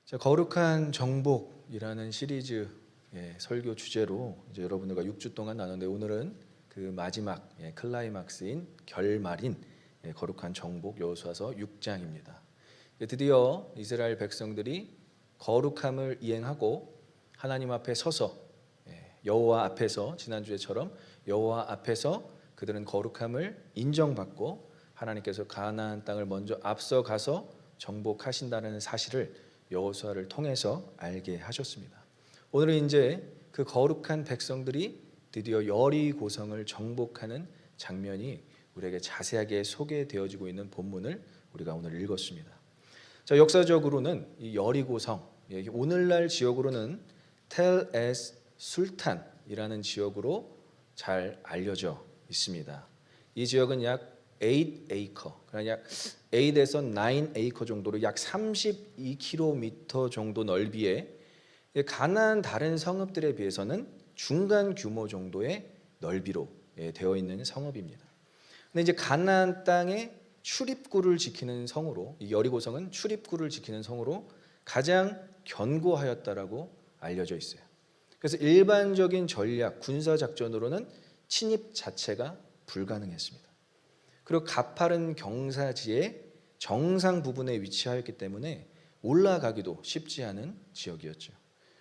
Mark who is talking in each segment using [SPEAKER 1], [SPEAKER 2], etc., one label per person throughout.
[SPEAKER 1] 자, 거룩한 정복이라는 시리즈 설교 주제로 이제 여러분들과 6주 동안 나눴는데 오늘은 그 마지막 클라이막스인 결말인 거룩한 정복 여호수아서 6장입니다. 드디어 이스라엘 백성들이 거룩함을 이행하고 하나님 앞에 서서 여호와 앞에서 지난주에처럼 여호와 앞에서 그들은 거룩함을 인정받고 하나님께서 가나안 땅을 먼저 앞서가서 정복하신다는 사실을 여호수아를 통해서 알게 하셨습니다. 오늘은 이제 그 거룩한 백성들이 드디어 여리고성을 정복하는 장면이 우리에게 자세하게 소개되어지고 있는 본문을 우리가 오늘 읽었습니다. 자, 역사적으로는 이 여리고성, 오늘날 지역으로는 텔 에스 술탄이라는 지역으로 잘 알려져 있습니다. 이 지역은 약 8에이커, 그러니까 약 8에서 9에이커 정도로 약 32km 정도 넓이에 가나안 다른 성읍들에 비해서는 중간 규모 정도의 넓이로 되어 있는 성읍입니다. 근데 이제 가나안 땅의 출입구를 지키는 성으로, 이 여리고성은 출입구를 지키는 성으로 가장 견고하였다라고 알려져 있어요. 그래서 일반적인 전략, 군사 작전으로는 침입 자체가 불가능했습니다. 그리고 가파른 경사지의 정상 부분에 위치하였기 때문에 올라가기도 쉽지 않은 지역이었죠.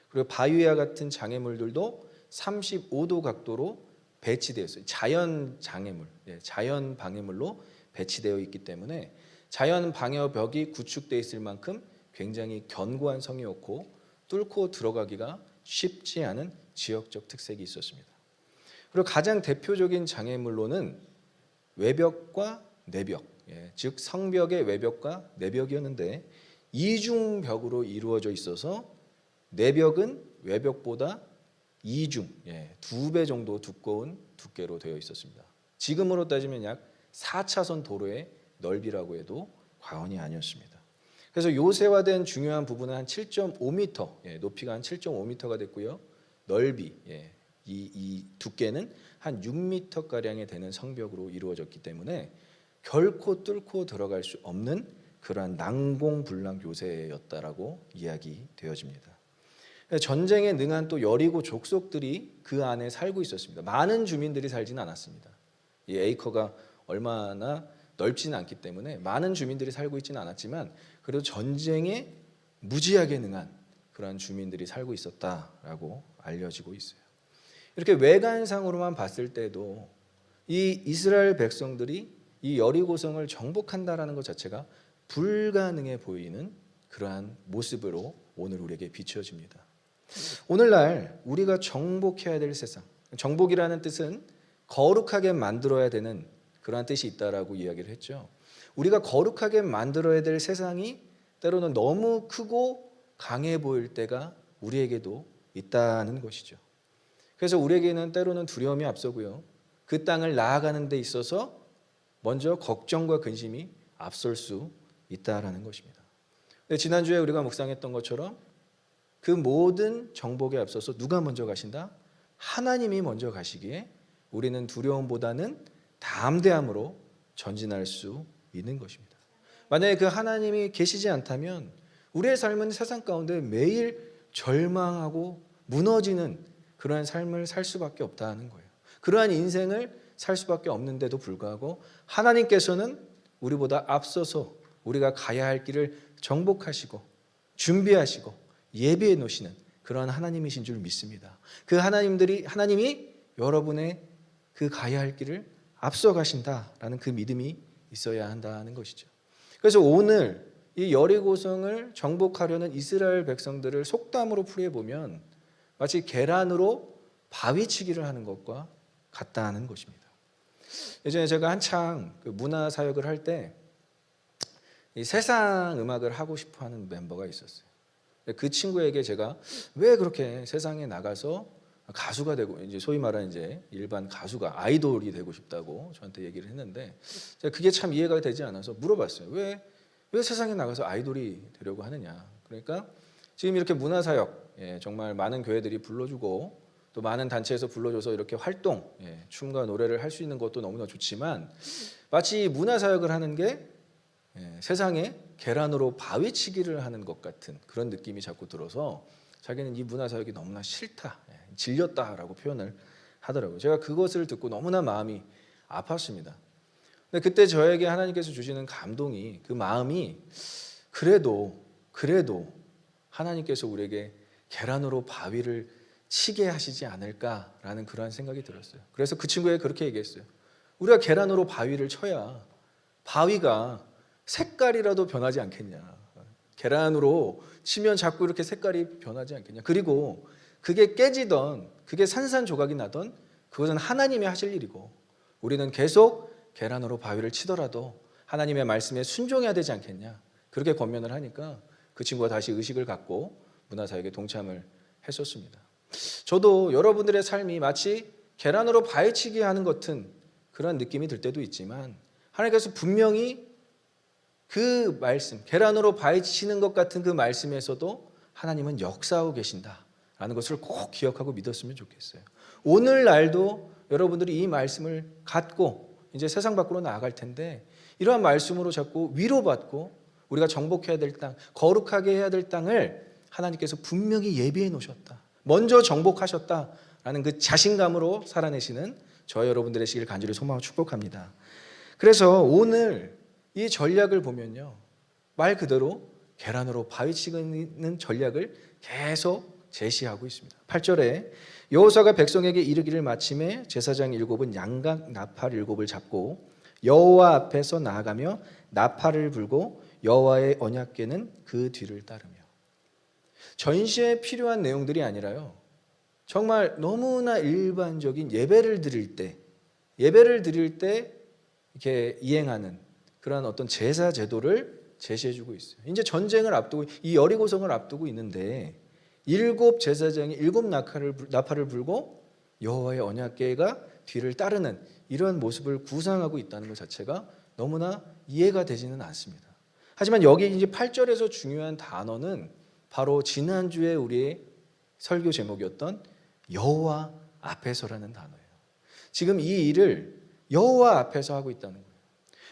[SPEAKER 1] 그리고 바위와 같은 장애물들도 35도 각도로 배치되었어요. 자연 장애물, 자연 방해물로 배치되어 있기 때문에 자연 방어벽이 구축되어 있을 만큼 굉장히 견고한 성이었고 뚫고 들어가기가 쉽지 않은 지역적 특색이 있었습니다. 그리고 가장 대표적인 장애물로는 외벽과 내벽, 즉 성벽의 외벽과 내벽이었는데 이중벽으로 이루어져 있어서 내벽은 외벽보다 2배 정도 두꺼운 두께로 되어 있었습니다. 지금으로 따지면 약 4차선 도로의 넓이라고 해도 과언이 아니었습니다. 그래서 요새화된 중요한 부분은 한 7.5m, 높이가 한 7.5m가 됐고요. 넓이, 이 두께는 한 6m가량이 되는 성벽으로 이루어졌기 때문에 결코 뚫고 들어갈 수 없는 그러한 난공불락 요새였다라고 이야기되어집니다. 전쟁에 능한 또 여리고 족속들이 그 안에 살고 있었습니다. 많은 주민들이 살지는 않았습니다. 이 에이커가 얼마나 넓지는 않기 때문에 많은 주민들이 살고 있지는 않았지만 그래도 전쟁에 무지하게 능한 그러한 주민들이 살고 있었다라고 알려지고 있어요. 이렇게 외관상으로만 봤을 때도 이 이스라엘 백성들이 이 여리고성을 정복한다라는 것 자체가 불가능해 보이는 그러한 모습으로 오늘 우리에게 비춰집니다. 오늘날 우리가 정복해야 될 세상, 정복이라는 뜻은 거룩하게 만들어야 되는 그러한 뜻이 있다라고 이야기를 했죠. 우리가 거룩하게 만들어야 될 세상이 때로는 너무 크고 강해 보일 때가 우리에게도 있다는 것이죠. 그래서 우리에게는 때로는 두려움이 앞서고요. 그 땅을 나아가는 데 있어서 먼저 걱정과 근심이 앞설 수 있다라는 것입니다. 지난주에 우리가 묵상했던 것처럼 그 모든 정복에 앞서서 누가 먼저 가신다? 하나님이 먼저 가시기에 우리는 두려움보다는 담대함으로 전진할 수 있는 것입니다. 만약에 그 하나님이 계시지 않다면 우리의 삶은 세상 가운데 매일 절망하고 무너지는 그러한 삶을 살 수밖에 없다는 거예요. 그러한 인생을 살 수밖에 없는데도 불구하고 하나님께서는 우리보다 앞서서 우리가 가야 할 길을 정복하시고 준비하시고 예비해 놓으시는 그러한 하나님이신 줄 믿습니다. 그 하나님이 여러분의 그 가야 할 길을 앞서 가신다라는 그 믿음이 있어야 한다는 것이죠. 그래서 오늘 이 여리고성을 정복하려는 이스라엘 백성들을 속담으로 풀이해보면 마치 계란으로 바위치기를 하는 것과 같다는 것입니다. 예전에 제가 한창 문화 사역을 할 때 이 세상 음악을 하고 싶어하는 멤버가 있었어요. 그 친구에게 제가 왜 그렇게 세상에 나가서 가수가 되고 이제 소위 말하는 이제 일반 가수가 아이돌이 되고 싶다고 저한테 얘기를 했는데 제가 그게 참 이해가 되지 않아서 물어봤어요. 왜 세상에 나가서 아이돌이 되려고 하느냐? 그러니까 지금 이렇게 문화 사역 정말 많은 교회들이 불러주고 또 많은 단체에서 불러줘서 이렇게 활동, 춤과 노래를 할 수 있는 것도 너무나 좋지만 마치 문화 사역을 하는 게 세상에 계란으로 바위치기를 하는 것 같은 그런 느낌이 자꾸 들어서 자기는 이 문화사역이 너무나 싫다, 질렸다라고 표현을 하더라고요. 제가 그것을 듣고 너무나 마음이 아팠습니다. 근데 그때 저에게 하나님께서 주시는 감동이, 그 마음이 그래도 하나님께서 우리에게 계란으로 바위를 치게 하시지 않을까라는 그러한 생각이 들었어요. 그래서 그 친구에게 그렇게 얘기했어요. 우리가 계란으로 바위를 쳐야 바위가 색깔이라도 변하지 않겠냐. 계란으로 치면 자꾸 이렇게 색깔이 변하지 않겠냐. 그리고 그게 깨지던, 그게 산산조각이 나던 그것은 하나님이 하실 일이고 우리는 계속 계란으로 바위를 치더라도 하나님의 말씀에 순종해야 되지 않겠냐. 그렇게 권면을 하니까 그 친구가 다시 의식을 갖고 문화사역에 동참을 했었습니다. 저도 여러분들의 삶이 마치 계란으로 바위치기 하는 것 같은 그런 느낌이 들 때도 있지만 하나님께서 분명히 그 말씀, 계란으로 바위치는 것 같은 그 말씀에서도 하나님은 역사하고 계신다라는 것을 꼭 기억하고 믿었으면 좋겠어요. 오늘날도 여러분들이 이 말씀을 갖고 이제 세상 밖으로 나아갈 텐데 이러한 말씀으로 자꾸 위로받고 우리가 정복해야 될 땅, 거룩하게 해야 될 땅을 하나님께서 분명히 예비해 놓으셨다. 먼저 정복하셨다라는 그 자신감으로 살아내시는 저와 여러분들의 되시기를 간절히 소망하고 축복합니다. 그래서 오늘 이 전략을 보면요, 말 그대로 계란으로 바위치는 전략을 계속 제시하고 있습니다. 8절에 여호수아가 백성에게 이르기를 마침에 제사장 7은 양각 나팔 7을 잡고 여호와 앞에서 나아가며 나팔을 불고 여호와의 언약궤는 그 뒤를 따르며. 전시에 필요한 내용들이 아니라요, 정말 너무나 일반적인 예배를 드릴 때 이렇게 이행하는 그런 어떤 제사 제도를 제시해주고 있어요. 이제 전쟁을 앞두고 이 여리고성을 앞두고 있는데 7 제사장이 7 나팔을 불고 여호와의 언약궤가 뒤를 따르는 이런 모습을 구상하고 있다는 것 자체가 너무나 이해가 되지는 않습니다. 하지만 여기 이제 8절에서 중요한 단어는 바로 지난주에 우리의 설교 제목이었던 여호와 앞에서라는 단어예요. 지금 이 일을 여호와 앞에서 하고 있다는 거예요.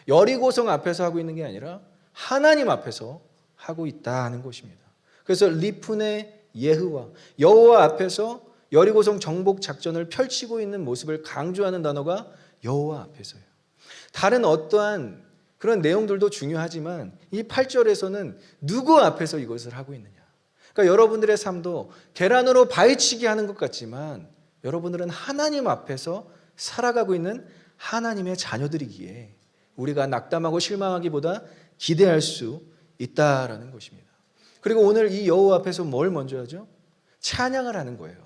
[SPEAKER 1] 여리고성 앞에서 하고 있는 게 아니라 하나님 앞에서 하고 있다는 것입니다. 그래서 리프네 예흐와 여호와 앞에서 여리고성 정복 작전을 펼치고 있는 모습을 강조하는 단어가 여호와 앞에서예요. 다른 어떠한 그런 내용들도 중요하지만 이 8절에서는 누구 앞에서 이것을 하고 있느냐. 그러니까 여러분들의 삶도 계란으로 바위치기 하는 것 같지만 여러분들은 하나님 앞에서 살아가고 있는 하나님의 자녀들이기에 우리가 낙담하고 실망하기보다 기대할 수 있다라는 것입니다. 그리고 오늘 이 여호와 앞에서 뭘 먼저 하죠? 찬양을 하는 거예요.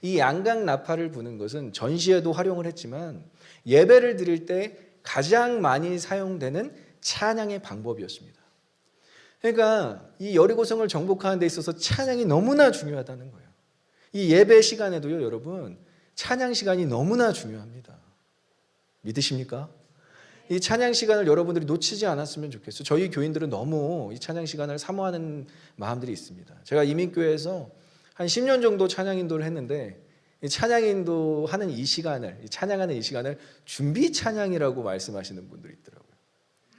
[SPEAKER 1] 이 양각 나팔을 부는 것은 전시에도 활용을 했지만 예배를 드릴 때 가장 많이 사용되는 찬양의 방법이었습니다. 그러니까 이 여리고성을 정복하는 데 있어서 찬양이 너무나 중요하다는 거예요. 이 예배 시간에도요, 여러분, 찬양 시간이 너무나 중요합니다. 믿으십니까? 이 찬양 시간을 여러분들이 놓치지 않았으면 좋겠어요. 저희 교인들은 너무 이 찬양 시간을 사모하는 마음들이 있습니다. 제가 이민교회에서 한 10년 정도 찬양 인도를 했는데 이 찬양 인도하는 이 시간을, 찬양하는 이 시간을 준비 찬양이라고 말씀하시는 분들이 있더라고요.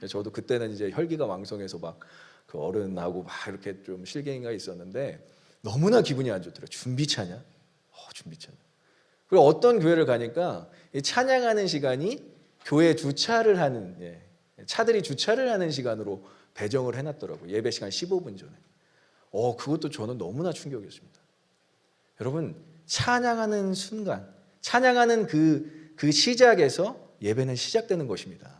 [SPEAKER 1] 저도 그때는 이제 혈기가 왕성해서 막 그 어른하고 막 이렇게 좀 실갱이가 있었는데 너무나 기분이 안 좋더라고요. 준비 찬양? 준비 찬양. 그리고 어떤 교회를 가니까 이 찬양하는 시간이 교회 주차를 하는, 차들이 주차를 하는 시간으로 배정을 해놨더라고요. 예배 시간 15분 전에. 그것도 저는 너무나 충격이었습니다. 여러분, 찬양하는 순간, 찬양하는 그 시작에서 예배는 시작되는 것입니다.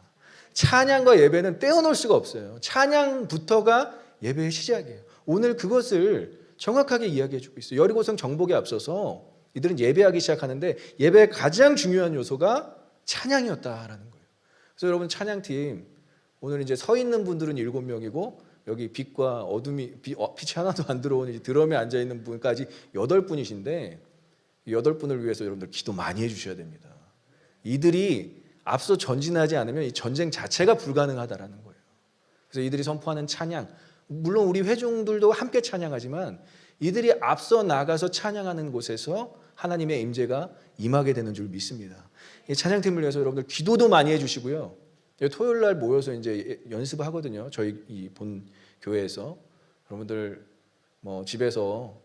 [SPEAKER 1] 찬양과 예배는 떼어놓을 수가 없어요. 찬양부터가 예배의 시작이에요. 오늘 그것을 정확하게 이야기해주고 있어요. 여리고성 정복에 앞서서 이들은 예배하기 시작하는데 예배의 가장 중요한 요소가 찬양이었다라는 거예요. 그래서 여러분, 찬양팀 오늘 이제 서 있는 분들은 7명이고 여기 빛과 어둠이 빛이 하나도 안 들어오는 드럼에 앉아 있는 분까지 8분이신데 8분을 위해서 여러분들 기도 많이 해주셔야 됩니다. 이들이 앞서 전진하지 않으면 이 전쟁 자체가 불가능하다라는 거예요. 그래서 이들이 선포하는 찬양, 물론 우리 회중들도 함께 찬양하지만 이들이 앞서 나가서 찬양하는 곳에서 하나님의 임재가 임하게 되는 줄 믿습니다. 이 찬양팀을 위해서 여러분들 기도도 많이 해주시고요. 토요일 날 모여서 이제 연습하거든요. 저희 이 본 교회에서. 여러분들 뭐 집에서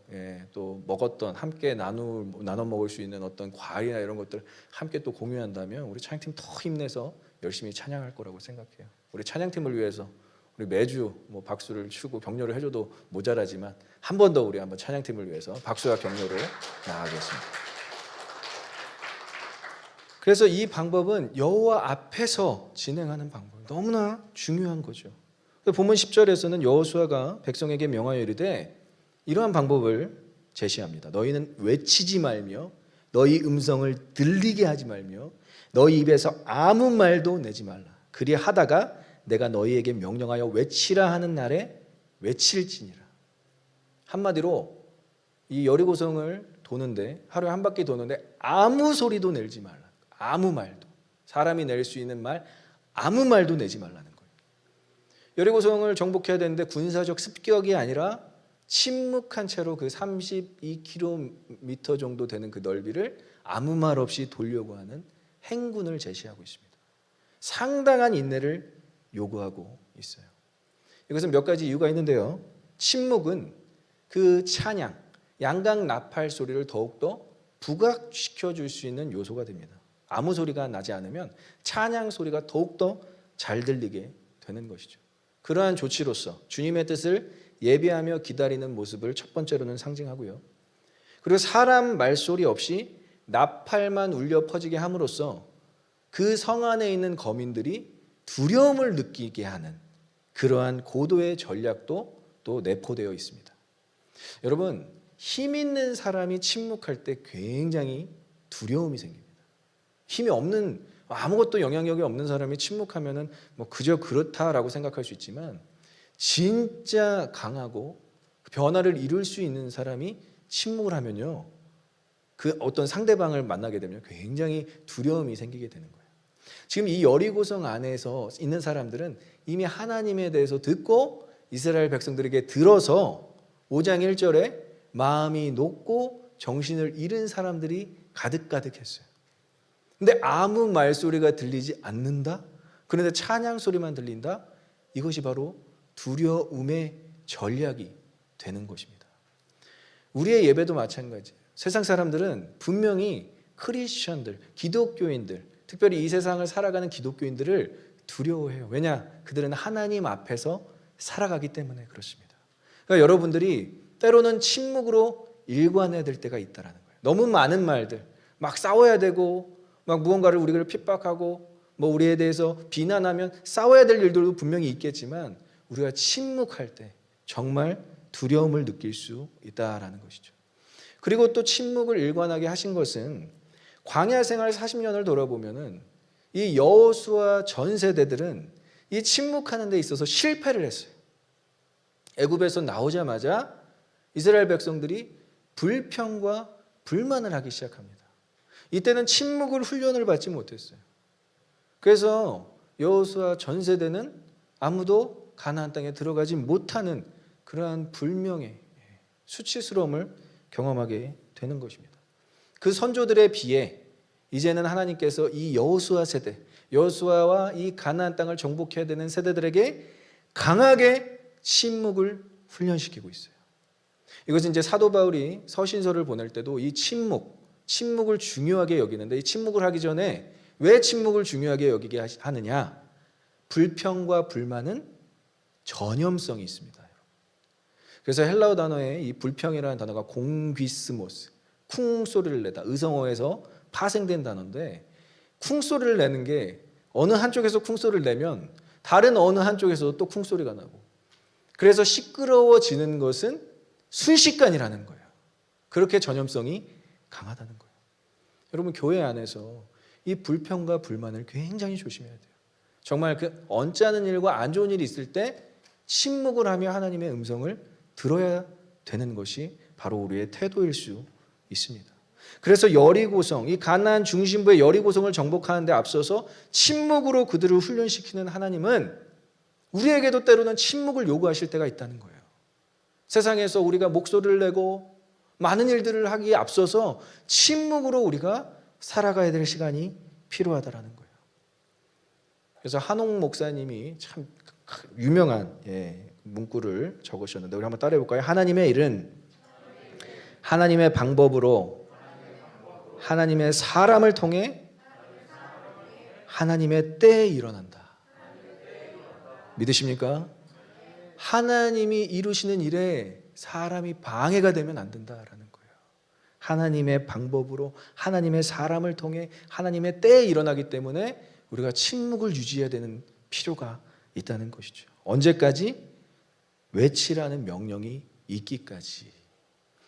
[SPEAKER 1] 또 먹었던 함께 나눠 먹을 수 있는 어떤 과일이나 이런 것들 함께 또 공유한다면 우리 찬양팀 더 힘내서 열심히 찬양할 거라고 생각해요. 우리 찬양팀을 위해서 우리 매주 뭐 박수를 치고 격려를 해줘도 모자라지만 한 번 더 우리 한번 찬양팀을 위해서 박수와 격려로 나아가겠습니다. 그래서 이 방법은 여호와 앞에서 진행하는 방법, 너무나 중요한 거죠. 본문 10절에서는 여호수아가 백성에게 명하여 이르되 이러한 방법을 제시합니다. 너희는 외치지 말며 너희 음성을 들리게 하지 말며 너희 입에서 아무 말도 내지 말라. 그리하다가 내가 너희에게 명령하여 외치라 하는 날에 외칠지니라. 한마디로 이 여리고성을 도는데 하루에 한 바퀴 도는데 아무 소리도 내지 말라. 아무 말도. 사람이 낼 수 있는 말 아무 말도 내지 말라는 거예요. 여리고성을 정복해야 되는데 군사적 습격이 아니라 침묵한 채로 그 32km 정도 되는 그 넓이를 아무 말 없이 돌려고 하는 행군을 제시하고 있습니다. 상당한 인내를 요구하고 있어요. 이것은 몇 가지 이유가 있는데요. 침묵은 그 찬양, 양각 나팔 소리를 더욱더 부각시켜 줄 수 있는 요소가 됩니다. 아무 소리가 나지 않으면 찬양 소리가 더욱더 잘 들리게 되는 것이죠. 그러한 조치로서 주님의 뜻을 예배하며 기다리는 모습을 첫 번째로는 상징하고요. 그리고 사람 말소리 없이 나팔만 울려 퍼지게 함으로써 그 성 안에 있는 거민들이 두려움을 느끼게 하는 그러한 고도의 전략도 또 내포되어 있습니다. 여러분, 힘 있는 사람이 침묵할 때 굉장히 두려움이 생깁니다. 힘이 없는, 아무것도 영향력이 없는 사람이 침묵하면은 뭐 그저 그렇다라고 생각할 수 있지만 진짜 강하고 변화를 이룰 수 있는 사람이 침묵을 하면요, 그 어떤 상대방을 만나게 되면 굉장히 두려움이 생기게 되는 거예요. 지금 이 여리고성 안에서 있는 사람들은 이미 하나님에 대해서 듣고 이스라엘 백성들에게 들어서 5장 1절에 마음이 높고 정신을 잃은 사람들이 가득가득했어요. 근데 아무 말소리가 들리지 않는다? 그런데 찬양 소리만 들린다? 이것이 바로 두려움의 전략이 되는 것입니다. 우리의 예배도 마찬가지예요. 세상 사람들은 분명히 크리스천들, 기독교인들, 특별히 이 세상을 살아가는 기독교인들을 두려워해요. 왜냐? 그들은 하나님 앞에서 살아가기 때문에 그렇습니다. 그러니까 여러분들이 때로는 침묵으로 일관해야 될 때가 있다는 거예요. 너무 많은 말들, 막 싸워야 되고 막 무언가를 우리를 핍박하고 뭐 우리에 대해서 비난하면 싸워야 될 일들도 분명히 있겠지만 우리가 침묵할 때 정말 두려움을 느낄 수 있다라는 것이죠. 그리고 또 침묵을 일관하게 하신 것은 광야 생활 40년을 돌아보면은 이 여호수아 전 세대들은 이 침묵하는 데 있어서 실패를 했어요. 애굽에서 나오자마자 이스라엘 백성들이 불평과 불만을 하기 시작합니다. 이때는 침묵을 훈련을 받지 못했어요. 그래서 여호수아 전 세대는 아무도 가나안 땅에 들어가지 못하는 그러한 불명예, 수치스러움을 경험하게 되는 것입니다. 그 선조들에 비해 이제는 하나님께서 이 여호수아 세대, 여호수아와 이 가나안 땅을 정복해야 되는 세대들에게 강하게 침묵을 훈련시키고 있어요. 이것은 이제 사도 바울이 서신서를 보낼 때도 이 침묵을 중요하게 여기는데, 이 침묵을 하기 전에 왜 침묵을 중요하게 여기게 하느냐? 불평과 불만은 전염성이 있습니다. 그래서 헬라어 단어에 이 불평이라는 단어가 공귀스모스, 쿵 소리를 내다, 의성어에서 파생된 단어인데, 쿵 소리를 내는 게 어느 한쪽에서 쿵 소리를 내면 다른 어느 한쪽에서도 또 쿵 소리가 나고, 그래서 시끄러워지는 것은 순식간이라는 거예요. 그렇게 전염성이 강하다는 거예요. 여러분, 교회 안에서 이 불평과 불만을 굉장히 조심해야 돼요. 정말 그 언짢은 일과 안 좋은 일이 있을 때 침묵을 하며 하나님의 음성을 들어야 되는 것이 바로 우리의 태도일 수 있습니다. 그래서 여리고성, 이 가나안 중심부의 여리고성을 정복하는 데 앞서서 침묵으로 그들을 훈련시키는 하나님은 우리에게도 때로는 침묵을 요구하실 때가 있다는 거예요. 세상에서 우리가 목소리를 내고 많은 일들을 하기에 앞서서 침묵으로 우리가 살아가야 될 시간이 필요하다라는 거예요. 그래서 한옥 목사님이 참 유명한 문구를 적으셨는데 우리 한번 따라해 볼까요? 하나님의 일은 하나님의 방법으로 하나님의 사람을 통해 하나님의 때에 일어난다. 믿으십니까? 하나님이 이루시는 일에 사람이 방해가 되면 안 된다라는 거예요. 하나님의 방법으로 하나님의 사람을 통해 하나님의 때에 일어나기 때문에 우리가 침묵을 유지해야 되는 필요가 있다는 것이죠. 언제까지? 외치라는 명령이 있기까지.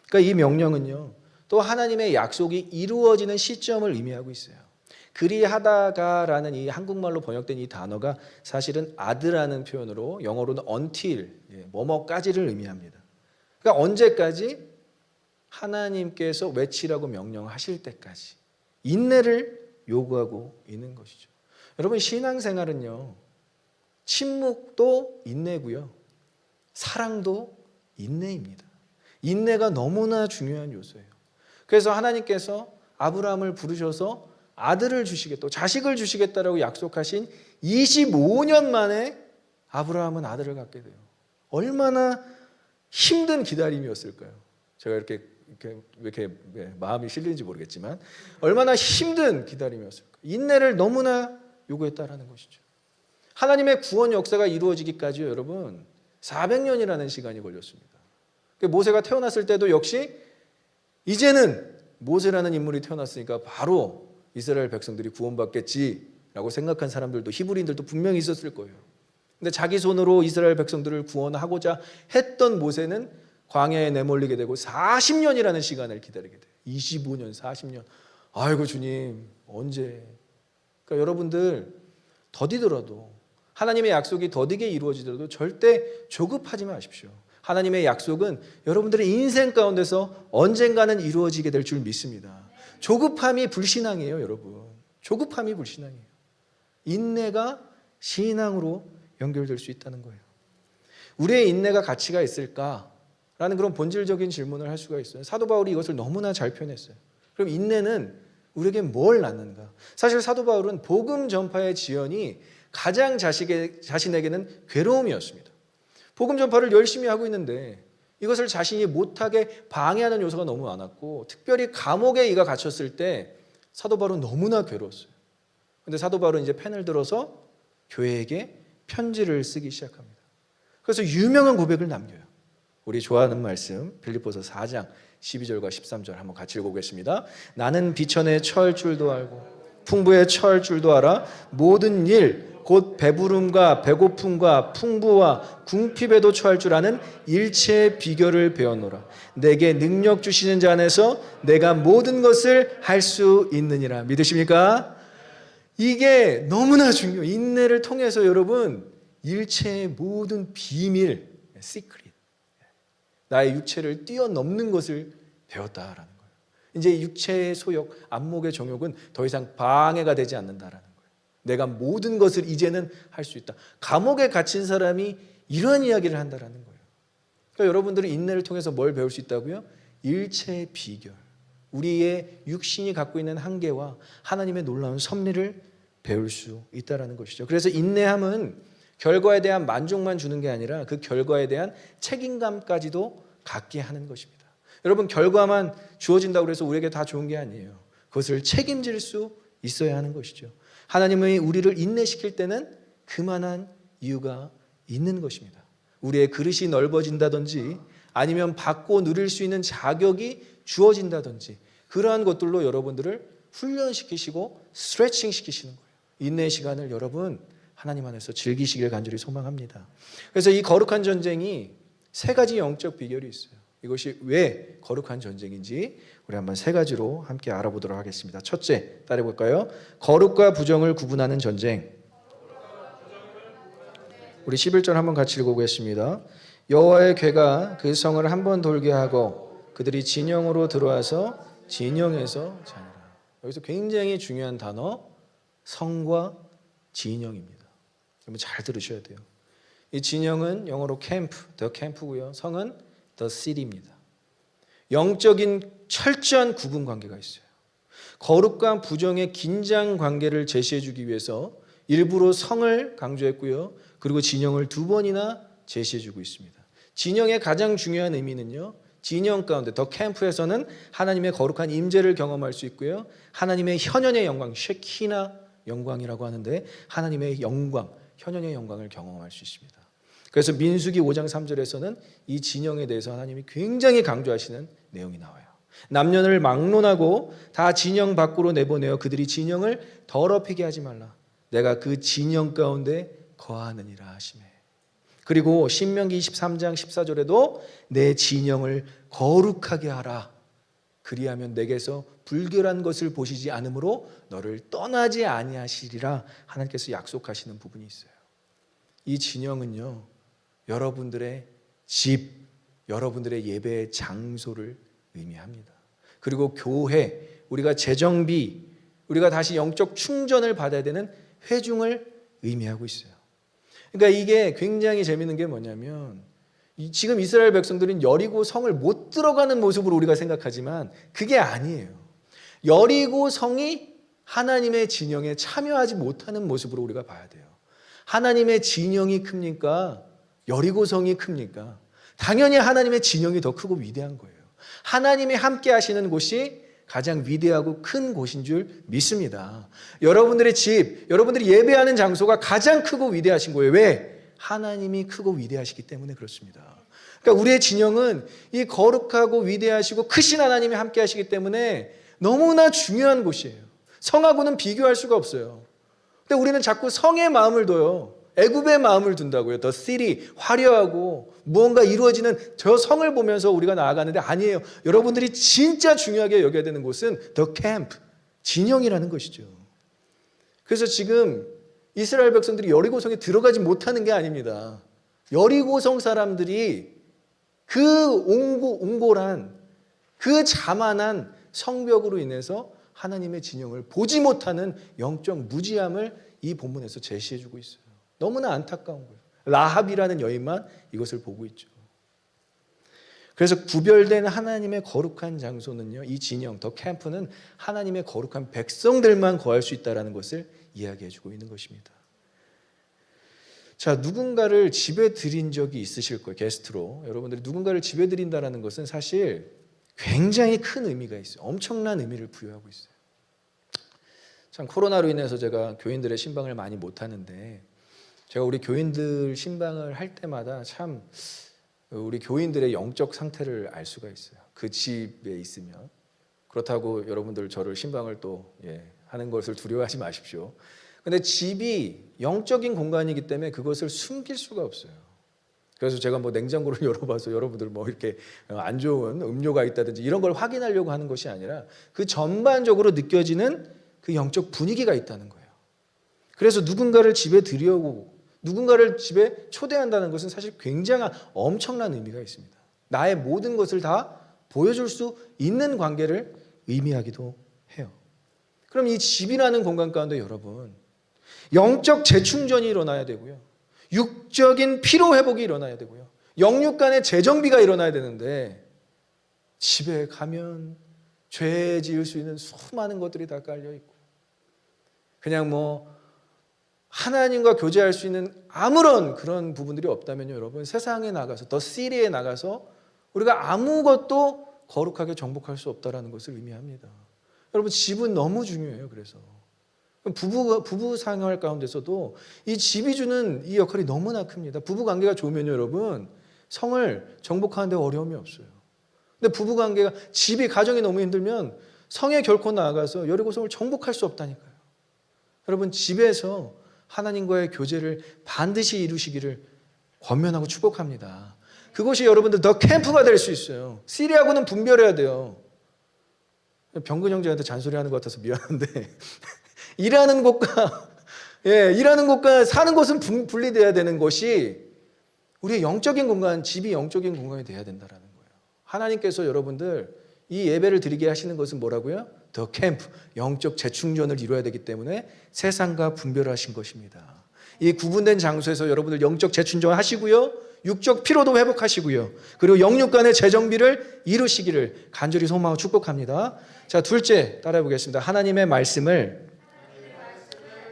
[SPEAKER 1] 그러니까 이 명령은요, 또 하나님의 약속이 이루어지는 시점을 의미하고 있어요. 그리하다가라는 이 한국말로 번역된 이 단어가 사실은 아드라는 표현으로 영어로는 until, 뭐뭐까지를 의미합니다. 그러니까 언제까지? 하나님께서 외치라고 명령하실 때까지 인내를 요구하고 있는 것이죠. 여러분, 신앙생활은요, 침묵도 인내고요, 사랑도 인내입니다. 인내가 너무나 중요한 요소예요. 그래서 하나님께서 아브라함을 부르셔서 아들을 주시겠다, 자식을 주시겠다라고 약속하신 25년 만에 아브라함은 아들을 갖게 돼요. 얼마나 힘든 기다림이었을까요? 제가 왜 이렇게 마음이 실리는지 모르겠지만 얼마나 힘든 기다림이었을까요? 인내를 너무나 요구했다라는 것이죠. 하나님의 구원 역사가 이루어지기까지요, 여러분, 400년이라는 시간이 걸렸습니다. 모세가 태어났을 때도 역시 이제는 모세라는 인물이 태어났으니까 바로 이스라엘 백성들이 구원받겠지라고 생각한 사람들도, 히브리인들도 분명히 있었을 거예요. 근데 자기 손으로 이스라엘 백성들을 구원하고자 했던 모세는 광야에 내몰리게 되고 40년이라는 시간을 기다리게 돼요. 25년, 40년. 아이고 주님, 언제? 그러니까 여러분들, 더디더라도, 하나님의 약속이 더디게 이루어지더라도 절대 조급하지 마십시오. 하나님의 약속은 여러분들의 인생 가운데서 언젠가는 이루어지게 될 줄 믿습니다. 조급함이 불신앙이에요, 여러분. 조급함이 불신앙이에요. 인내가 신앙으로 연결될 수 있다는 거예요. 우리의 인내가 가치가 있을까라는 그런 본질적인 질문을 할 수가 있어요. 사도 바울이 이것을 너무나 잘 표현했어요. 그럼 인내는 우리에게 뭘 낳는가? 사실 사도 바울은 복음 전파의 지연이 가장 자신에게는 괴로움이었습니다. 복음 전파를 열심히 하고 있는데 이것을 자신이 못하게 방해하는 요소가 너무 많았고, 특별히 감옥에 이가 갇혔을 때 사도 바울은 너무나 괴로웠어요. 그런데 사도 바울은 이제 펜을 들어서 교회에게 편지를 쓰기 시작합니다. 그래서 유명한 고백을 남겨요. 우리 좋아하는 말씀 빌립보서 4장 12절과 13절 한번 같이 읽어보겠습니다. 나는 비천에 처할 줄도 알고 풍부에 처할 줄도 알아 모든 일 곧 배부름과 배고픔과 풍부와 궁핍에도 처할 줄 아는 일체의 비결을 배웠노라. 내게 능력 주시는 자 안에서 내가 모든 것을 할 수 있느니라. 믿으십니까? 이게 너무나 중요해요. 인내를 통해서 여러분, 일체의 모든 비밀, 시크릿, 나의 육체를 뛰어넘는 것을 배웠다라는 거예요. 이제 육체의 소욕, 안목의 정욕은 더 이상 방해가 되지 않는다라는 거예요. 내가 모든 것을 이제는 할 수 있다. 감옥에 갇힌 사람이 이런 이야기를 한다라는 거예요. 그러니까 여러분들은 인내를 통해서 뭘 배울 수 있다고요? 일체의 비결, 우리의 육신이 갖고 있는 한계와 하나님의 놀라운 섭리를 배울 수 있다라는 것이죠. 그래서 인내함은 결과에 대한 만족만 주는 게 아니라 그 결과에 대한 책임감까지도 갖게 하는 것입니다. 여러분, 결과만 주어진다고 해서 우리에게 다 좋은 게 아니에요. 그것을 책임질 수 있어야 하는 것이죠. 하나님이 우리를 인내시킬 때는 그만한 이유가 있는 것입니다. 우리의 그릇이 넓어진다든지 아니면 받고 누릴 수 있는 자격이 주어진다든지 그러한 것들로 여러분들을 훈련시키시고 스트레칭 시키시는 거예요. 인내의 시간을 여러분 하나님 안에서 즐기시길 간절히 소망합니다. 그래서 이 거룩한 전쟁이 세 가지 영적 비결이 있어요. 이것이 왜 거룩한 전쟁인지 우리 한번 세 가지로 함께 알아보도록 하겠습니다. 첫째, 따라해볼까요? 거룩과 부정을 구분하는 전쟁. 우리 11절 한번 같이 읽어보겠습니다. 여호와의 궤가 그 성을 한번 돌게 하고 그들이 진영으로 들어와서 진영에서 자니라. 여기서 굉장히 중요한 단어, 성과 진영입니다. 여러분 잘 들으셔야 돼요. 이 진영은 영어로 캠프, 더 캠프고요. 성은 더 시티입니다. 영적인 철저한 구분 관계가 있어요. 거룩과 부정의 긴장 관계를 제시해 주기 위해서 일부러 성을 강조했고요. 그리고 진영을 2번이나 제시해주고 있습니다. 진영의 가장 중요한 의미는요. 진영 가운데 더 캠프에서는 하나님의 거룩한 임재를 경험할 수 있고요. 하나님의 현현의 영광, 쉐키나 영광이라고 하는데 하나님의 영광, 현현의 영광을 경험할 수 있습니다. 그래서 민수기 5장 3절에서는 이 진영에 대해서 하나님이 굉장히 강조하시는 내용이 나와요. 남녀를 막론하고 다 진영 밖으로 내보내어 그들이 진영을 더럽히게 하지 말라. 내가 그 진영 가운데 거하느니라 하시매. 그리고 신명기 23장 14절에도 내 진영을 거룩하게 하라. 그리하면 내게서 불결한 것을 보시지 않으므로 너를 떠나지 아니하시리라. 하나님께서 약속하시는 부분이 있어요. 이 진영은요, 여러분들의 집, 여러분들의 예배의 장소를 의미합니다. 그리고 교회, 우리가 재정비, 우리가 다시 영적 충전을 받아야 되는 회중을 의미하고 있어요. 그러니까 이게 굉장히 재밌는 게 뭐냐면 지금 이스라엘 백성들은 여리고 성을 못 들어가는 모습으로 우리가 생각하지만 그게 아니에요. 여리고 성이 하나님의 진영에 참여하지 못하는 모습으로 우리가 봐야 돼요. 하나님의 진영이 큽니까? 여리고 성이 큽니까? 당연히 하나님의 진영이 더 크고 위대한 거예요. 하나님이 함께 하시는 곳이 가장 위대하고 큰 곳인 줄 믿습니다. 여러분들의 집, 여러분들이 예배하는 장소가 가장 크고 위대하신 거예요. 왜? 하나님이 크고 위대하시기 때문에 그렇습니다. 그러니까 우리의 진영은 이 거룩하고 위대하시고 크신 하나님이 함께 하시기 때문에 너무나 중요한 곳이에요. 성하고는 비교할 수가 없어요. 근데 우리는 자꾸 성의 마음을 둬요. 애굽의 마음을 둔다고요. 더 city, 화려하고 무언가 이루어지는 저 성을 보면서 우리가 나아가는데 아니에요. 여러분들이 진짜 중요하게 여겨야 되는 곳은 더 캠프, 진영이라는 것이죠. 그래서 지금 이스라엘 백성들이 여리고성에 들어가지 못하는 게 아닙니다. 여리고성 사람들이 그 옹골한 그 자만한 성벽으로 인해서 하나님의 진영을 보지 못하는 영적 무지함을 이 본문에서 제시해주고 있어요. 너무나 안타까운 거예요. 라합이라는 여인만 이것을 보고 있죠. 그래서 구별된 하나님의 거룩한 장소는요, 이 진영, 더 캠프는 하나님의 거룩한 백성들만 거할 수 있다는 것을 이야기해주고 있는 것입니다. 자, 누군가를 집에 들인 적이 있으실 거예요. 게스트로. 여러분들이 누군가를 집에 들인다는 것은 사실 굉장히 큰 의미가 있어요. 엄청난 의미를 부여하고 있어요. 참 코로나로 인해서 제가 교인들의 신방을 많이 못하는데 제가 우리 교인들 신방을 할 때마다 참 우리 교인들의 영적 상태를 알 수가 있어요. 그 집에 있으면. 그렇다고 여러분들 저를 신방을 또 하는 것을 두려워하지 마십시오. 근데 집이 영적인 공간이기 때문에 그것을 숨길 수가 없어요. 그래서 제가 뭐 냉장고를 열어봐서 여러분들 뭐 이렇게 안 좋은 음료가 있다든지 이런 걸 확인하려고 하는 것이 아니라 그 전반적으로 느껴지는 그 영적 분위기가 있다는 거예요. 그래서 누군가를 집에 들여오고 누군가를 집에 초대한다는 것은 사실 굉장한 엄청난 의미가 있습니다. 나의 모든 것을 다 보여줄 수 있는 관계를 의미하기도 해요. 그럼 이 집이라는 공간 가운데 여러분 영적 재충전이 일어나야 되고요. 육적인 피로회복이 일어나야 되고요. 영육 간의 재정비가 일어나야 되는데 집에 가면 죄 지을 수 있는 수많은 것들이 다 깔려있고 그냥 뭐 하나님과 교제할 수 있는 아무런 그런 부분들이 없다면요, 여러분 세상에 나가서 더 시리에 나가서 우리가 아무것도 거룩하게 정복할 수 없다라는 것을 의미합니다. 여러분 집은 너무 중요해요. 그래서 부부 생활 가운데서도 이 집이 주는 이 역할이 너무나 큽니다. 부부 관계가 좋으면요, 여러분 성을 정복하는 데 어려움이 없어요. 근데 부부 관계가 집이 가정이 너무 힘들면 성에 결코 나아가서 여리고성을 정복할 수 없다니까요. 여러분 집에서 하나님과의 교제를 반드시 이루시기를 권면하고 축복합니다. 그것이 여러분들 더 캠프가 될 수 있어요. 시리하고는 분별해야 돼요. 병근 형제한테 잔소리하는 것 같아서 미안한데 일하는 곳과 사는 곳은 분리돼야 되는 것이 우리의 영적인 공간, 집이 영적인 공간이 돼야 된다는 거예요. 하나님께서 여러분들 이 예배를 드리게 하시는 것은 뭐라고요? 더 캠프, 영적 재충전을 이루어야 되기 때문에 세상과 분별하신 것입니다. 이 구분된 장소에서 여러분들 영적 재충전 하시고요. 육적 피로도 회복하시고요. 그리고 영육 간의 재정비를 이루시기를 간절히 소망하고 축복합니다. 자, 둘째 따라해 보겠습니다. 하나님의 말씀을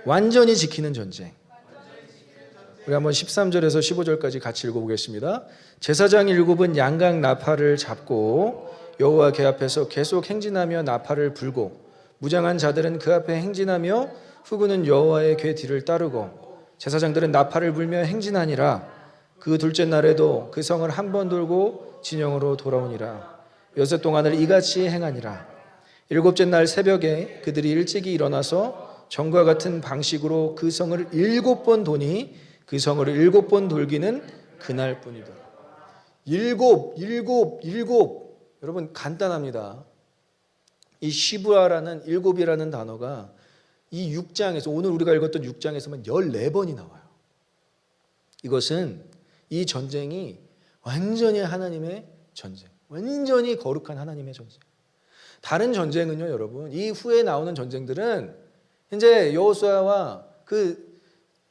[SPEAKER 1] 완전히 지키는 전쟁. 우리 한번 13절에서 15절까지 같이 읽어보겠습니다. 제사장 일곱은 양각 나팔을 잡고 여호와 궤 앞에서 계속 행진하며 나팔을 불고 무장한 자들은 그 앞에 행진하며 후군은 여호와의 궤 뒤를 따르고 제사장들은 나팔을 불며 행진하니라. 그 둘째 날에도 그 성을 한 번 돌고 진영으로 돌아오니라. 여섯 동안을 이같이 행하니라. 일곱째 날 새벽에 그들이 일찍이 일어나서 전과 같은 방식으로 그 성을 7번 도니 그 성을 7번 돌기는 그날뿐이더라. 일곱. 여러분 간단합니다. 이 시브라라는 일곱이라는 단어가 이 6장에서 오늘 우리가 읽었던 6장에서만 14번이 나와요. 이것은 이 전쟁이 완전히 하나님의 전쟁, 완전히 거룩한 하나님의 전쟁. 다른 전쟁은요, 여러분, 이 후에 나오는 전쟁들은 이제 여호수아와 그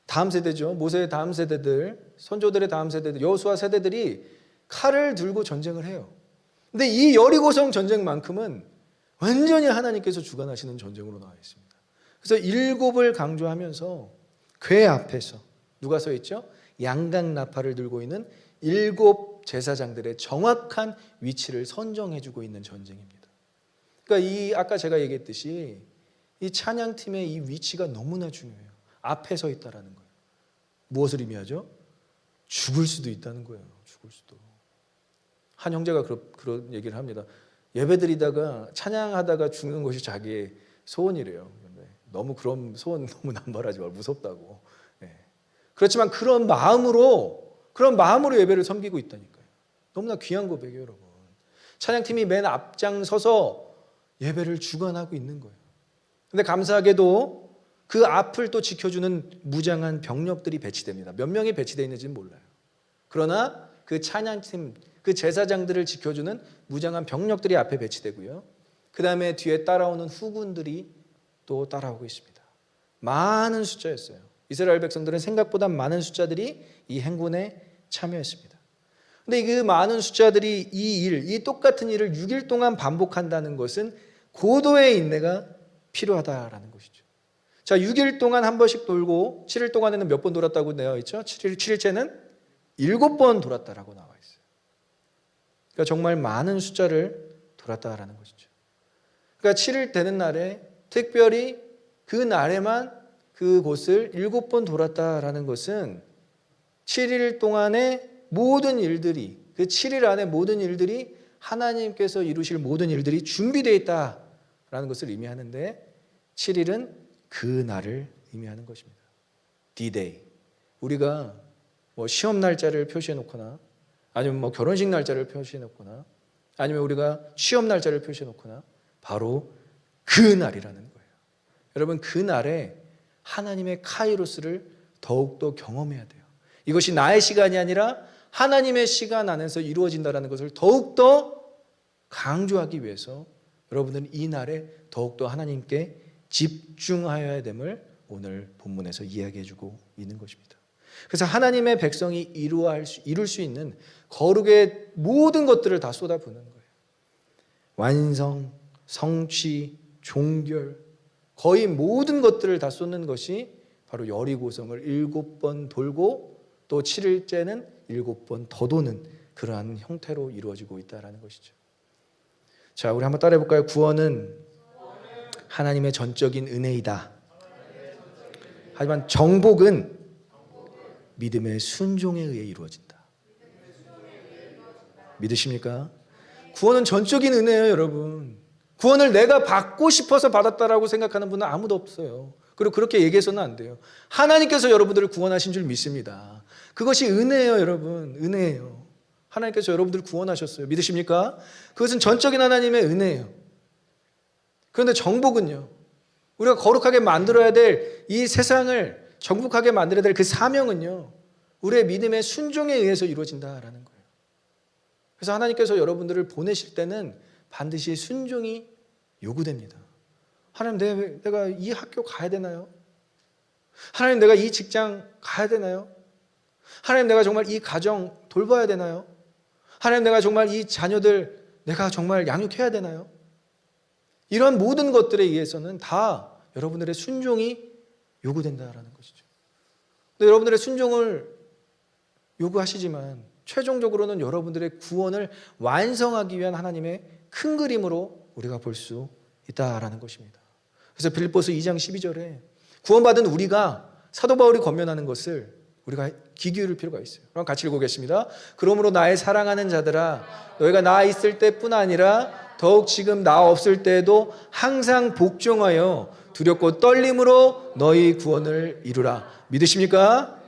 [SPEAKER 1] 다음 세대죠, 모세의 다음 세대들, 선조들의 다음 세대들, 여호수아 세대들이 칼을 들고 전쟁을 해요. 근데 이 여리고성 전쟁만큼은 완전히 하나님께서 주관하시는 전쟁으로 나와 있습니다. 그래서 일곱을 강조하면서 궤 앞에서 누가 서 있죠? 양각 나팔을 들고 있는 일곱 제사장들의 정확한 위치를 선정해주고 있는 전쟁입니다. 그러니까 이 아까 제가 얘기했듯이 이 찬양팀의 이 위치가 너무나 중요해요. 앞에 서 있다라는 거예요. 무엇을 의미하죠? 죽을 수도 있다는 거예요. 죽을 수도. 한 형제가 그런 얘기를 합니다. 예배드리다가 찬양하다가 죽는 것이 자기의 소원이래요. 너무 그런 소원 너무 남발하지 말고 무섭다고. 네. 그렇지만 그런 마음으로 예배를 섬기고 있다니까요. 너무나 귀한 고백이에요, 여러분. 찬양팀이 맨 앞장서서 예배를 주관하고 있는 거예요. 근데 감사하게도 그 앞을 또 지켜주는 무장한 병력들이 배치됩니다. 몇 명이 배치되어 있는지는 몰라요. 그러나 그 찬양팀, 그 제사장들을 지켜주는 무장한 병력들이 앞에 배치되고요. 그 다음에 뒤에 따라오는 후군들이 또 따라오고 있습니다. 많은 숫자였어요. 이스라엘 백성들은 생각보다 많은 숫자들이 이 행군에 참여했습니다. 근데 그 많은 숫자들이 이 똑같은 일을 6일 동안 반복한다는 것은 고도의 인내가 필요하다라는 것이죠. 자, 6일 동안 한 번씩 돌고 7일 동안에는 몇 번 돌았다고 되어 있죠? 7일째는 7번 돌았다라고 나와 있어요. 그러니까 정말 많은 숫자를 돌았다라는 것이죠. 그러니까 7일 되는 날에 특별히 그 날에만 그곳을 7번 돌았다라는 것은 7일 동안의 모든 일들이, 그 7일 안에 모든 일들이 하나님께서 이루실 모든 일들이 준비되어 있다라는 것을 의미하는데 7일은 그 날을 의미하는 것입니다. D-Day. 우리가 뭐 시험 날짜를 표시해 놓거나 아니면 뭐 결혼식 날짜를 표시해 놓거나 아니면 우리가 시험 날짜를 표시해 놓거나 바로 그 날이라는 거예요. 여러분, 그 날에 하나님의 카이로스를 더욱더 경험해야 돼요. 이것이 나의 시간이 아니라 하나님의 시간 안에서 이루어진다는 것을 더욱더 강조하기 위해서 여러분들은 이 날에 더욱더 하나님께 집중하여야 됨을 오늘 본문에서 이야기해주고 있는 것입니다. 그래서 하나님의 백성이 이룰 수 있는 거룩의 모든 것들을 다 쏟아부는 거예요. 완성, 성취, 종결, 거의 모든 것들을 다 쏟는 것이 바로 여리고성을 7번 돌고 또 7일째는 7번 더 도는 그러한 형태로 이루어지고 있다는 것이죠. 자, 우리 한번 따라해 볼까요? 구원은 하나님의 전적인 은혜이다. 하지만 정복은 믿음의 순종에 의해 이루어진다. 믿으십니까? 구원은 전적인 은혜예요, 여러분. 구원을 내가 받고 싶어서 받았다라고 생각하는 분은 아무도 없어요. 그리고 그렇게 얘기해서는 안 돼요. 하나님께서 여러분들을 구원하신 줄 믿습니다. 그것이 은혜예요, 여러분. 은혜예요. 하나님께서 여러분들을 구원하셨어요. 믿으십니까? 그것은 전적인 하나님의 은혜예요. 그런데 정복은요, 우리가 거룩하게 만들어야 될 이 세상을 정복하게 만들어야 될 그 사명은요, 우리의 믿음의 순종에 의해서 이루어진다라는 거예요. 그래서 하나님께서 여러분들을 보내실 때는 반드시 순종이 요구됩니다. 하나님, 내가 이 학교 가야 되나요? 하나님, 내가 이 직장 가야 되나요? 하나님, 내가 정말 이 가정 돌봐야 되나요? 하나님, 내가 정말 이 자녀들 내가 정말 양육해야 되나요? 이런 모든 것들에 의해서는 다 여러분들의 순종이 요구된다라는 것이죠. 근데 여러분들의 순종을 요구하시지만 최종적으로는 여러분들의 구원을 완성하기 위한 하나님의 큰 그림으로 우리가 볼 수 있다라는 것입니다. 그래서 빌립보서 2장 12절에 구원받은 우리가 사도 바울이 권면하는 것을 우리가 귀 기울일 필요가 있어요. 그럼 같이 읽어보겠습니다. 그러므로 나의 사랑하는 자들아, 너희가 나 있을 때뿐 아니라 더욱 지금 나 없을 때에도 항상 복종하여 두렵고 떨림으로 너희 구원을 이루라. 믿으십니까?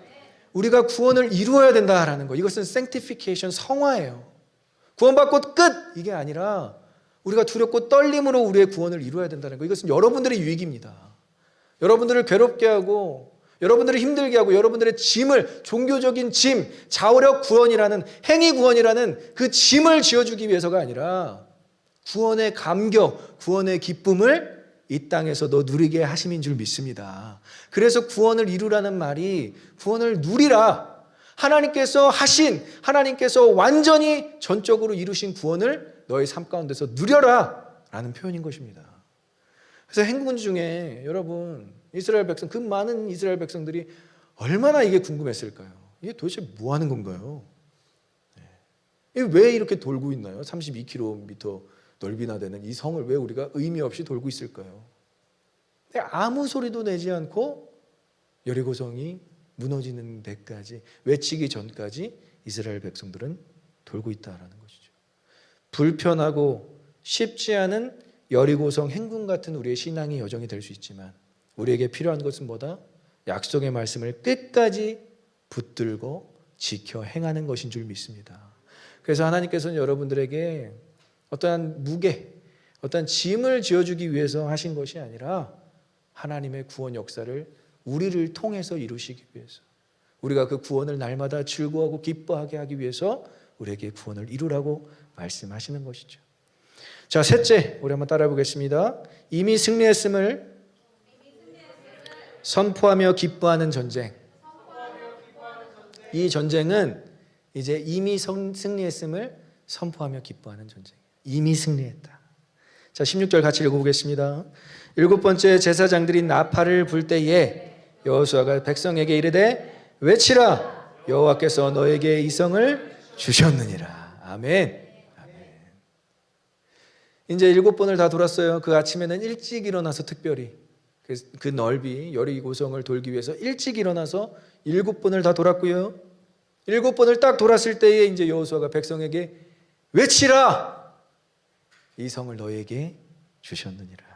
[SPEAKER 1] 우리가 구원을 이루어야 된다라는 거. 이것은 sanctification, 성화예요. 구원받고 끝! 이게 아니라 우리가 두렵고 떨림으로 우리의 구원을 이루어야 된다는 거. 이것은 여러분들의 유익입니다. 여러분들을 괴롭게 하고 여러분들을 힘들게 하고 여러분들의 짐을, 종교적인 짐, 자오력 구원이라는, 행위 구원이라는 그 짐을 지어주기 위해서가 아니라 구원의 감격, 구원의 기쁨을 이 땅에서도 누리게 하심인 줄 믿습니다. 그래서 구원을 이루라는 말이 구원을 누리라. 하나님께서 하신, 하나님께서 완전히 전적으로 이루신 구원을 너의 삶 가운데서 누려라 라는 표현인 것입니다. 그래서 행군 중에 여러분, 이스라엘 백성, 그 많은 이스라엘 백성들이 얼마나 이게 궁금했을까요? 이게 도대체 뭐 하는 건가요? 왜 이렇게 돌고 있나요? 32km 넓이나 되는 이 성을 왜 우리가 의미 없이 돌고 있을까요? 아무 소리도 내지 않고 여리고성이 무너지는 데까지, 외치기 전까지 이스라엘 백성들은 돌고 있다라는 것이죠. 불편하고 쉽지 않은 여리고성 행군 같은 우리의 신앙의 여정이 될 수 있지만 우리에게 필요한 것은 뭐다? 약속의 말씀을 끝까지 붙들고 지켜 행하는 것인 줄 믿습니다. 그래서 하나님께서는 여러분들에게 어떠한 무게, 어떠한 짐을 지어주기 위해서 하신 것이 아니라 하나님의 구원 역사를 우리를 통해서 이루시기 위해서, 우리가 그 구원을 날마다 즐거워하고 기뻐하게 하기 위해서 우리에게 구원을 이루라고 말씀하시는 것이죠. 자, 셋째, 우리 한번 따라해 보겠습니다. 이미 승리했음을 선포하며 기뻐하는 전쟁. 이 전쟁은 이제 이미 승리했음을 선포하며 기뻐하는 전쟁. 이미 승리했다. 자, 16절 같이 읽어보겠습니다. 일곱 번째 제사장들이 나팔을 불 때에 여호수아가 백성에게 이르되 외치라, 여호와께서 너에게 이 성을 주셨느니라. 아멘. 이제 7번을 다 돌았어요. 그 아침에는 일찍 일어나서 특별히 그 넓이 여리고성을 돌기 위해서 일찍 일어나서 7번을 다 돌았고요. 7번을 딱 돌았을 때에 이제 여호수아가 백성에게 외치라, 이 성을 너에게 주셨느니라.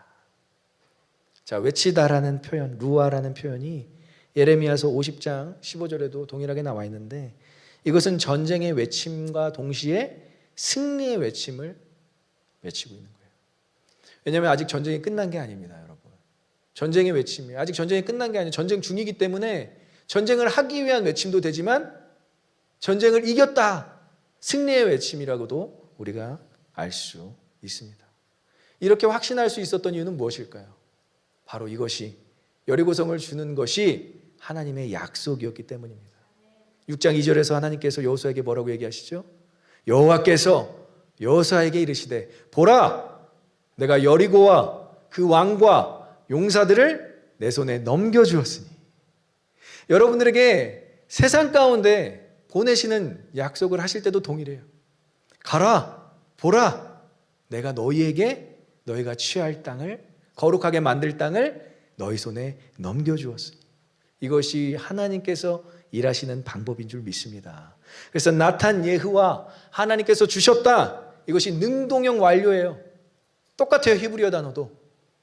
[SPEAKER 1] 자, 외치다라는 표현, 루아라는 표현이 예레미야서 50장 15절에도 동일하게 나와 있는데 이것은 전쟁의 외침과 동시에 승리의 외침을 외치고 있는 거예요. 왜냐하면 아직 전쟁이 끝난 게 아닙니다, 여러분. 전쟁의 외침이 아직 전쟁이 끝난 게 아니에요. 전쟁 중이기 때문에 전쟁을 하기 위한 외침도 되지만 전쟁을 이겼다, 승리의 외침이라고도 우리가 알 수 있습니다. 이렇게 확신할 수 있었던 이유는 무엇일까요? 바로 이것이, 여리고성을 주는 것이 하나님의 약속이었기 때문입니다. 6장 2절에서 하나님께서 여호수아에게 뭐라고 얘기하시죠? 여호와께서 여호수아에게 이르시되 보라, 내가 여리고와 그 왕과 용사들을 내 손에 넘겨주었으니. 여러분들에게 세상 가운데 보내시는 약속을 하실 때도 동일해요. 가라, 보라, 내가 너희에게 너희가 취할 땅을, 거룩하게 만들 땅을 너희 손에 넘겨주었으니. 이것이 하나님께서 일하시는 방법인 줄 믿습니다. 그래서 나탄 예후와 하나님께서 주셨다, 이것이 능동형 완료예요. 똑같아요. 히브리어 단어도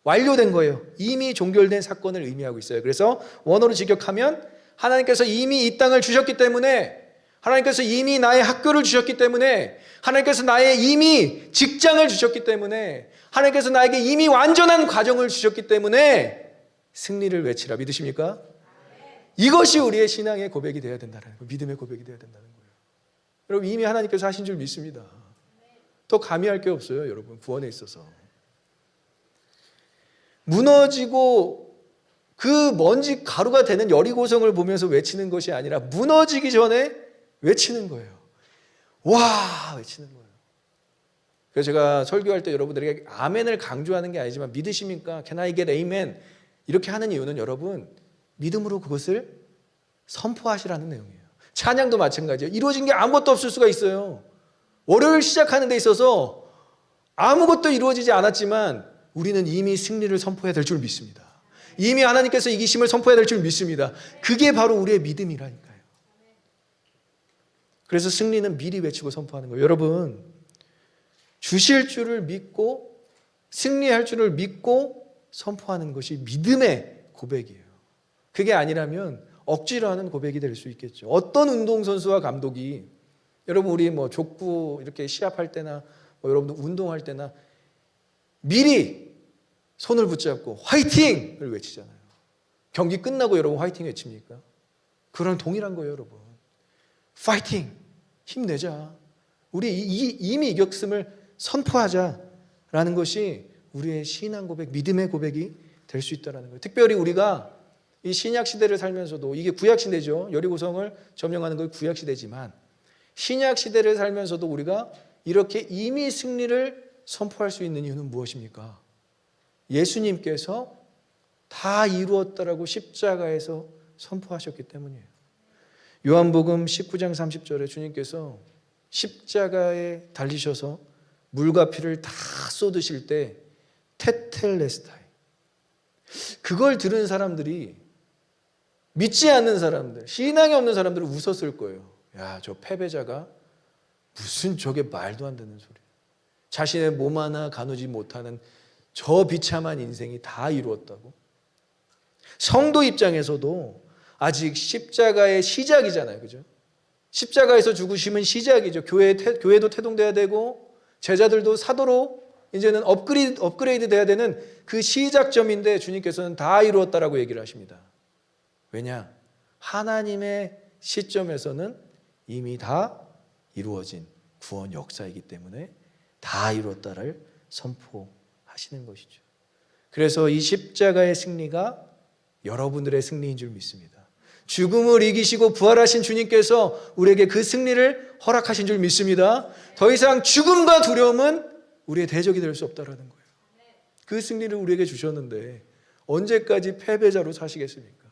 [SPEAKER 1] 완료된 거예요. 이미 종결된 사건을 의미하고 있어요. 그래서 원어로 직역하면 하나님께서 이미 이 땅을 주셨기 때문에, 하나님께서 이미 나의 학교를 주셨기 때문에, 하나님께서 나의 이미 직장을 주셨기 때문에, 하나님께서 나에게 이미 완전한 과정을 주셨기 때문에 승리를 외치라. 믿으십니까? 이것이 우리의 신앙의 고백이 되어야 된다는 거예요. 믿음의 고백이 되어야 된다는 거예요. 여러분, 이미 하나님께서 하신 줄 믿습니다. 더 가미할 게 없어요, 여러분. 구원에 있어서 무너지고 그 먼지 가루가 되는 여리고성을 보면서 외치는 것이 아니라 무너지기 전에 외치는 거예요. 와, 외치는 거예요. 그래서 제가 설교할 때 여러분들에게 아멘을 강조하는 게 아니지만, 믿으십니까? Can I get amen? 이렇게 하는 이유는 여러분, 믿음으로 그것을 선포하시라는 내용이에요. 찬양도 마찬가지예요. 이루어진 게 아무것도 없을 수가 있어요. 월요일 시작하는 데 있어서 아무것도 이루어지지 않았지만 우리는 이미 승리를 선포해야 될 줄 믿습니다. 이미 하나님께서 이기심을 선포해야 될 줄 믿습니다. 그게 바로 우리의 믿음이라니까요. 그래서 승리는 미리 외치고 선포하는 거예요. 여러분, 주실 줄을 믿고 승리할 줄을 믿고 선포하는 것이 믿음의 고백이에요. 그게 아니라면 억지로 하는 고백이 될 수 있겠죠. 어떤 운동선수와 감독이, 여러분 우리 족구 이렇게 시합할 때나 여러분들 운동할 때나 미리 손을 붙잡고 화이팅을 외치잖아요. 경기 끝나고 여러분 화이팅 외칩니까? 그런 동일한 거예요, 여러분. 파이팅! 힘내자. 우리 이미 이겼음을 선포하자라는 것이 우리의 신앙 고백, 믿음의 고백이 될 수 있다는 거예요. 특별히 우리가 이 신약 시대를 살면서도, 이게 구약 시대죠. 여리고성을 점령하는 건 구약 시대지만 신약 시대를 살면서도 우리가 이렇게 이미 승리를 선포할 수 있는 이유는 무엇입니까? 예수님께서 다 이루었다라고 십자가에서 선포하셨기 때문이에요. 요한복음 19장 30절에 주님께서 십자가에 달리셔서 물과 피를 다 쏟으실 때 테텔레스타이, 그걸 들은 사람들이, 믿지 않는 사람들, 신앙이 없는 사람들은 웃었을 거예요. 야, 저 패배자가 무슨 저게 말도 안 되는 소리야. 자신의 몸 하나 가누지 못하는 저 비참한 인생이 다 이루었다고. 성도 입장에서도 아직 십자가의 시작이잖아요. 그죠? 십자가에서 죽으심은 시작이죠. 교회도 태동돼야 되고 제자들도 사도로 이제는 업그레이드 돼야 되는 그 시작점인데 주님께서는 다 이루었다라고 얘기를 하십니다. 왜냐? 하나님의 시점에서는 이미 다 이루어진 구원 역사이기 때문에 다 이루었다를 선포하시는 것이죠. 그래서 이 십자가의 승리가 여러분들의 승리인 줄 믿습니다. 죽음을 이기시고 부활하신 주님께서 우리에게 그 승리를 허락하신 줄 믿습니다. 더 이상 죽음과 두려움은 우리의 대적이 될 수 없다라는 거예요. 그 승리를 우리에게 주셨는데 언제까지 패배자로 사시겠습니까?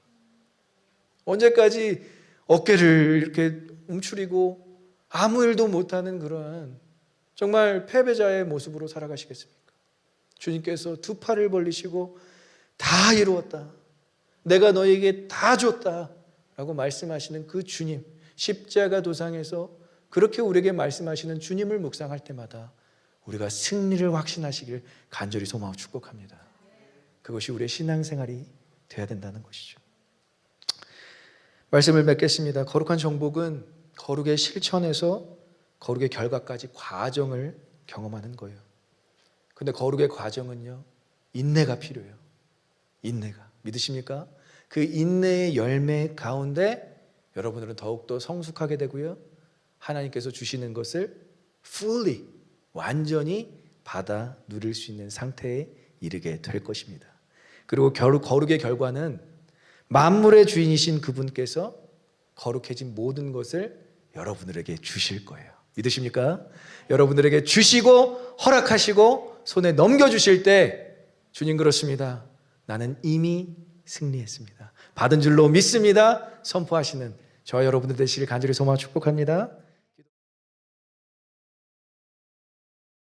[SPEAKER 1] 언제까지 어깨를 이렇게 움츠리고 아무 일도 못하는 그러한 정말 패배자의 모습으로 살아가시겠습니까? 주님께서 두 팔을 벌리시고 다 이루었다, 내가 너에게 다 줬다 라고 말씀하시는 그 주님, 십자가 도상에서 그렇게 우리에게 말씀하시는 주님을 묵상할 때마다 우리가 승리를 확신하시길 간절히 소망하고 축복합니다. 그것이 우리의 신앙생활이 되어야 된다는 것이죠. 말씀을 맺겠습니다. 거룩한 정복은 거룩의 실천에서 거룩의 결과까지 과정을 경험하는 거예요. 근데 거룩의 과정은요, 인내가 필요해요. 인내가. 믿으십니까? 그 인내의 열매 가운데 여러분들은 더욱더 성숙하게 되고요, 하나님께서 주시는 것을 fully, 완전히 받아 누릴 수 있는 상태에 이르게 될 것입니다. 그리고 거룩의 결과는 만물의 주인이신 그분께서 거룩해진 모든 것을 여러분들에게 주실 거예요. 믿으십니까? 여러분들에게 주시고 허락하시고 손에 넘겨주실 때 주님 그렇습니다, 나는 이미 승리했습니다, 받은 줄로 믿습니다 선포하시는 저와 여러분들 되시길 간절히 소망 축복합니다.